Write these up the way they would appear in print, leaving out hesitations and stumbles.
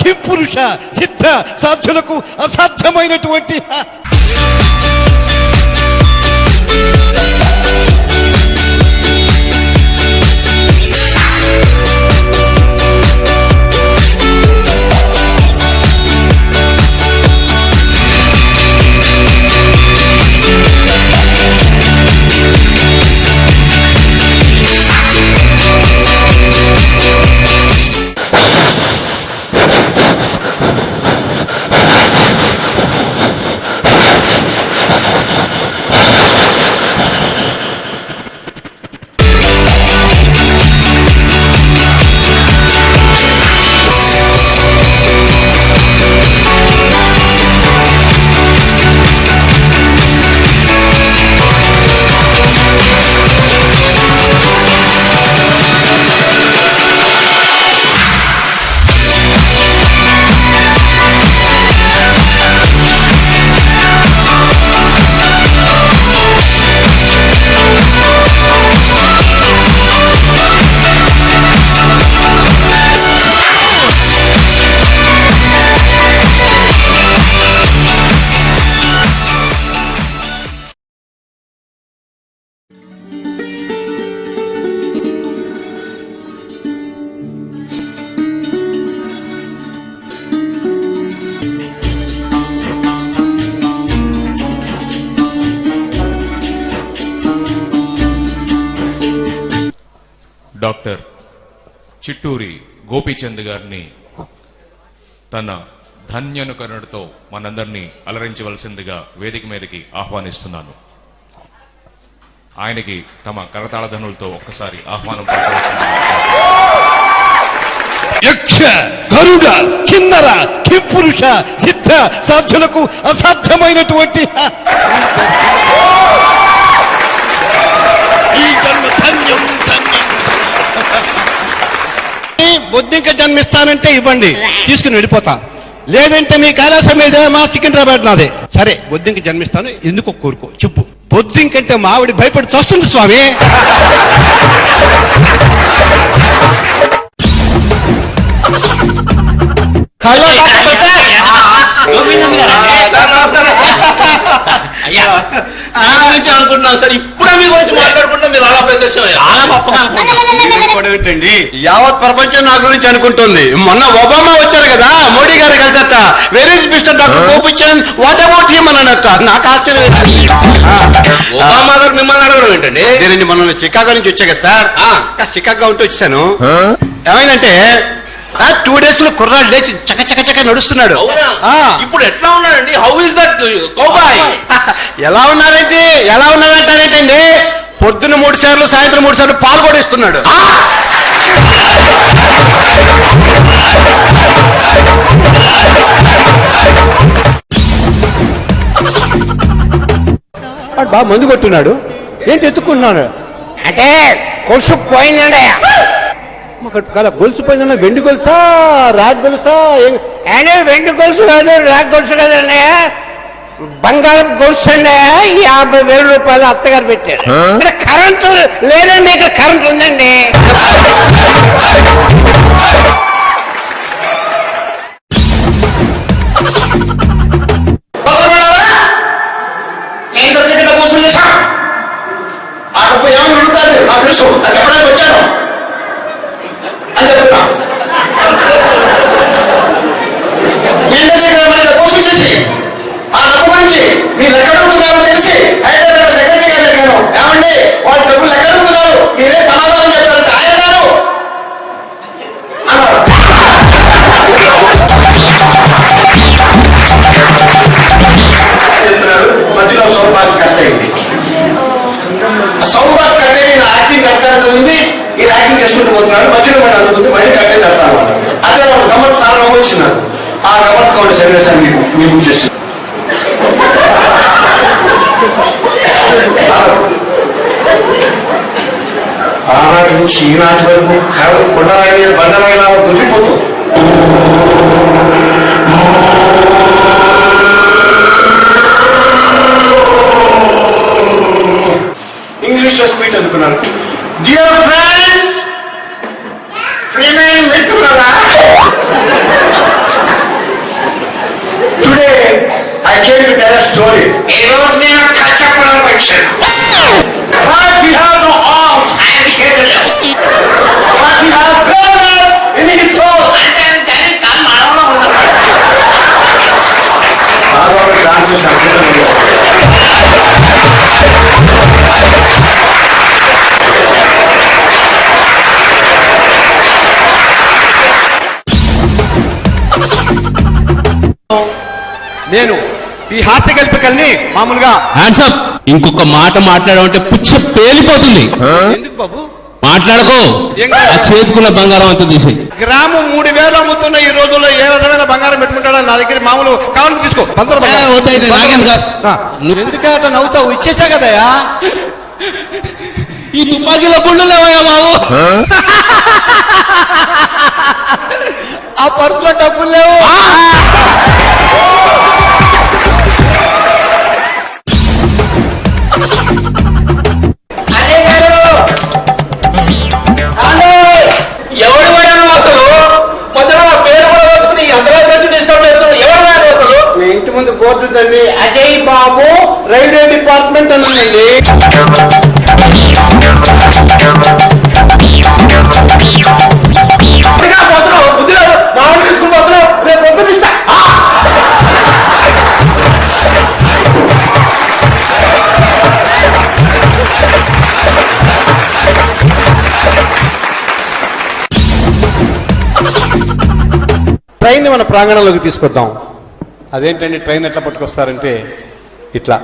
కింపురుష సిద్ధ సాధ్యులకు అసాధ్యమైనటువంటి డాక్టర్ చిట్టూరి గోపీచంద్ గారిని తన ధన్యనుకరణతో మనందరినీ అలరించవలసిందిగా వేదిక మీదకి ఆహ్వానిస్తున్నాను. ఆయనకి తమ కరతాళ ధనులతో ఒక్కసారి ఆహ్వానం పలకవలసిందిగా. యక్ష గరుడ కిన్నర కింపురుష సిద్ధ సాధ్యులకు అసాధ్యమైనటువంటి ఈ జన్మ ధన్యం ధన్యం. బొద్దింక జన్మిస్తానంటే ఇవ్వండి, తీసుకుని వెళ్ళిపోతా. లేదంటే మీ కైలాసం మీద మా సికింద్రాబాద్ నాదే. సరే బొద్దింక జన్మిస్తాను, ఎందుకు కోరుకో చెప్పు. బొద్దింకంటే మా ఆవిడ భయపడి చస్తుంది స్వామి. హలో అనుకుంటున్నాను సార్, ఇప్పుడే మీ గురించి మాట్లాడుకుంటున్నా, మీరు అలా ప్రత్యక్షం యావత్ ప్రపంచం నా గురించి అనుకుంటుంది. మొన్న ఒబామా వచ్చారు కదా, మోడీ గారు కలిసట, very mister doctor Gopichand, what about him అని అన్నట్ట. నాకు ఆశ్చర్యం. ఒబామా గారు మిమ్మల్ని అడగడం ఏంటండి? నేనండి మొన్న చికాగో నుంచి వచ్చా కదా సార్, చికాగో ఉంటూ వచ్చాను. ఏమైందంటే 2 days లో కుర్రాడు లేచి చక్క చక్క చక్క నడుస్తున్నాడు. ఇప్పుడు ఎట్లా ఉన్నాడండి? How is that cowboy? ఎలా ఉన్నారంటారేంటండి? పొద్దున్న 3 సార్లు, సాయంత్రం 3 సార్లు పాలు కూడా ఇస్తున్నాడు. బాగా మందు కొట్టున్నాడు. ఏంటి ఎత్తుకున్నాడు అంటే కొలుసు పోయిందండి. కదా గొలుసు పోయిందన్న, వెండి గొలుసా రాగి గొలుసా? వెండి గొలుసు కాదు, రాగి గొలుసు కదండి, బంగారం గొలుసు అండి. 50,000 రూపాయలు అత్తగారు పెట్టారు. ఇక్కడ కరెంటు లేదండి, ఇక్కడ కరెంటు ఉందండి. చెప్పడానికి వచ్చాను అని చెప్తున్నా. కోసం చేసి ఆ డబ్బు గురించి మీరు ఎక్కడ ఉంటున్నారో తెలిసి హైదరాబాద్ సెక్రటరీ గారు అడిగాను, ఏమండి వాళ్ళ డబ్బులు ఎక్కడ ఉంటున్నారు, మీరే సమాధానం చెప్తారంటే ఆయన గారు అన్నారు. మధ్యలో సౌండ్ బాక్స్ కట్ అయింది. సౌండ్ బాక్స్ కట్ అయ్యి నా యాక్టింగ్ కట్టాలి ఉంది. ఈ యాక్టింగ్ చేసుకుంటూ పోతున్నాడు, మధ్యలో మళ్ళీ అనుకుంది, మళ్ళీ కట్టే తడతాను. అదే వాళ్ళు గమ్మత్ చాలా నవ్వొచ్చినారు. ఆ గమ్మత్ కౌంట్ సర్వేశాన్ని మీకు చేస్తున్నారు. ఆనాటి నుంచి ఈనాటి వరకు కొండరాయి మీద బండరాయిలా దొరికిపోతుంది. ఇంగ్లీష్ లో స్పీచ్ అందుకున్నాను. డియర్ ఫ్రెండ్స్, ప్రియమైన మిత్రులారా, చెప్పండి. ఈ రోజు నేను కథ చెప్పడానికి వచ్చాను. But he has no arms. ఆయన చేతులు But he has bitterness in his soul. అంటే ఆయన దానికి కాలు మానవలో ఉన్నమాట. ట్రాన్స్లేషన్ అద్భుతంగా ఉంది. నేను ఈ హాస్య కల్పికల్ని మామూలుగా హ్యాండ్సప్ ఇంకొక మాట మాట్లాడమంటే పుచ్చ పేలిపోతుంది. ఎందుకు బాబు మాట్లాడకో. ఏం కాదు. ఆ చేతుకున్న బంగారం అంతా తీసేయి. గ్రామం 3000 అమ్ముతున్న ఈ రోజుల్లో ఏ విధమైన బంగారం పెట్టుకుంటాడో నా దగ్గర మామూలు కావాలని తీసుకో. పంతొమ్మిది బంగారం. వద్దయితే నాకెందుకు? ఆ, ఎందుకట నవ్వుతావు? ఇచ్చేసా కదయా. ఈ తుపాకీలో గుళ్ళు లేవయ్యా బాబు. ఆ పర్సులో డబ్బులు లేవు. అదే గారు ఎవడు వాడాను అసలు? మధ్యలో నా పేరు కూడా వచ్చుకుని అందరూ వచ్చి డిస్టర్బ్ చేస్తున్నాడు. ఎవరు వాడు అసలు? మీ ఇంటి ముందు బోర్డు ఉందండి, అజయ్ బాబు రైల్వే డిపార్ట్మెంట్ అన్నాయండి. బుద్ధిలో మామిడి తీసుకుని పోతున్నావు, రేపు పొద్దున్న ఇస్తా. ట్రైన్ మన ప్రాంగణంలోకి తీసుకొద్దాం. అదేంటండి ట్రైన్ ఎట్లా పట్టుకొస్తారంటే ఇట్లా.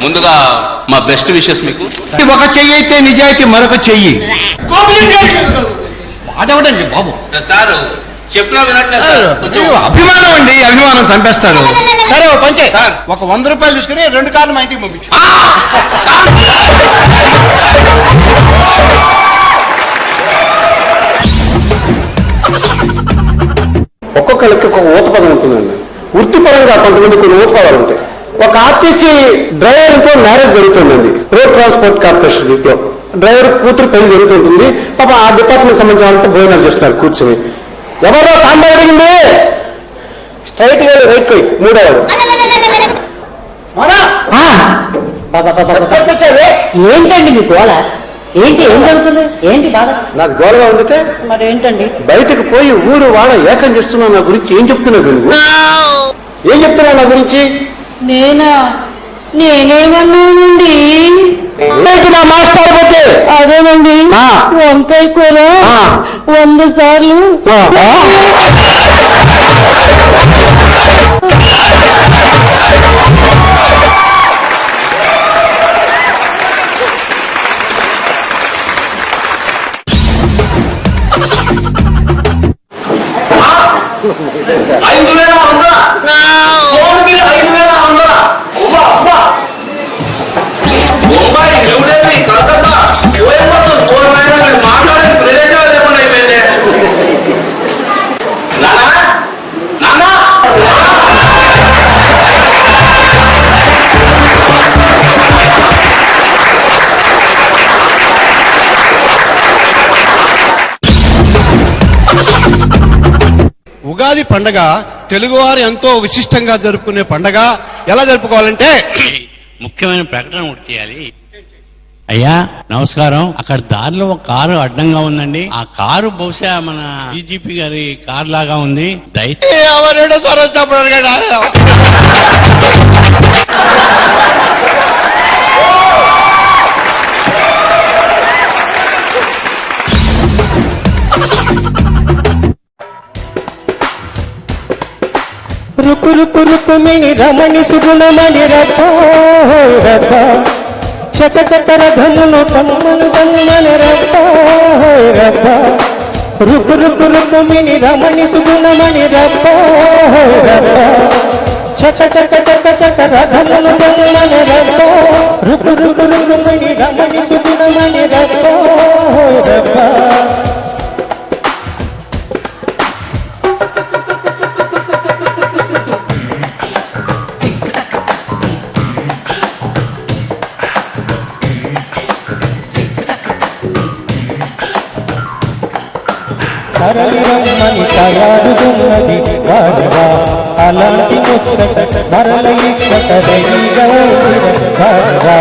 ముందుగా మా బెస్ట్ విషెస్ మీకు. ఒక చెయ్యి అయితే నిజాయితీ మరొక చెయ్యి. అదవడండి బాబు. సార్ చెప్పినా వినట్లేదు సార్. కొంచెం అభిమానం అండి, అభిమానం చంపేస్తాడు. సరే ఓ పంచే సార్, ఒక 100 రూపాయలు తీసుకుని 2 కార్లు మా ఇంటికి పంపించు. ఒక్కొక్కరికి ఒక్కొక్క ఊత పదం ఉంటుందండి. వృత్తిపరంగా కొంతమంది కొన్ని ఊత పదాలు ఉంటాయి. ఒక ఆర్టీసీ డ్రైవర్ ఇంట్లో మ్యారేజ్ జరుగుతుందండి, రోడ్ ట్రాన్స్పోర్ట్ కార్పొరేషన్ దీంట్లో డ్రైవర్ కూతురు పెళ్లి జరుగుతుంటుంది. పాప ఆ డిపార్ట్మెంట్ సంబంధించిన వాళ్ళతో భోజనాలు చేస్తున్నారు కూర్చొని. ఎవరో సాంబార్ అడిగింది, స్ట్రైట్ గా రైట్ పోయి మూడోవాడు ఏంటండి మీ గోళ? ఏంటి, ఏం జరుగుతుంది? ఏంటి బాధ? నాకు గౌరవం ఉందితే మరి ఏంటండి? బయటకు పోయి ఊరు వాడ ఏకం చేస్తున్నావు. నా గురించి ఏం చెప్తున్నావు నువ్వు? ఏం చెప్తున్నావు నా గురించి? నేనేమన్నానండి? నా మాస్టర్ పోతే అదేనండి, వంకాయ కూర 100 సార్లు. ఉగాది పండగ తెలుగువారు ఎంతో విశిష్టంగా జరుపుకునే పండగ. ఎలా జరుపుకోవాలంటే ముఖ్యమైన ప్రకటన ఒకటి చేయాలి. అయ్యా నమస్కారం. అక్కడ దారిలో ఒక కారు అడ్డంగా ఉందండి. ఆ కారు బహుశా మన డీజీపీ గారి కార్ లాగా ఉంది. దయచేసి ఎవరు సరోజ్ తప్పుడు రుకు రుకు రుకుమిని రమణి సుగుణమణి రబ్బ చక చకర ధనులు తమ్మను తమ్మని రబ్బ రుకు రుకు రుకుమిని రమణి సుగుణమణి రబ్బ చక చక చక చకర ధనులు తమ్మని రబ్బ రుకు రుకు రుకుమిని రమణి సుగుణమణి రబ్బ తరలిరమ్మని తయారుతున్నది వాడవా అలాంటి ముచ్చట మరల ఇచ్చట వాడవా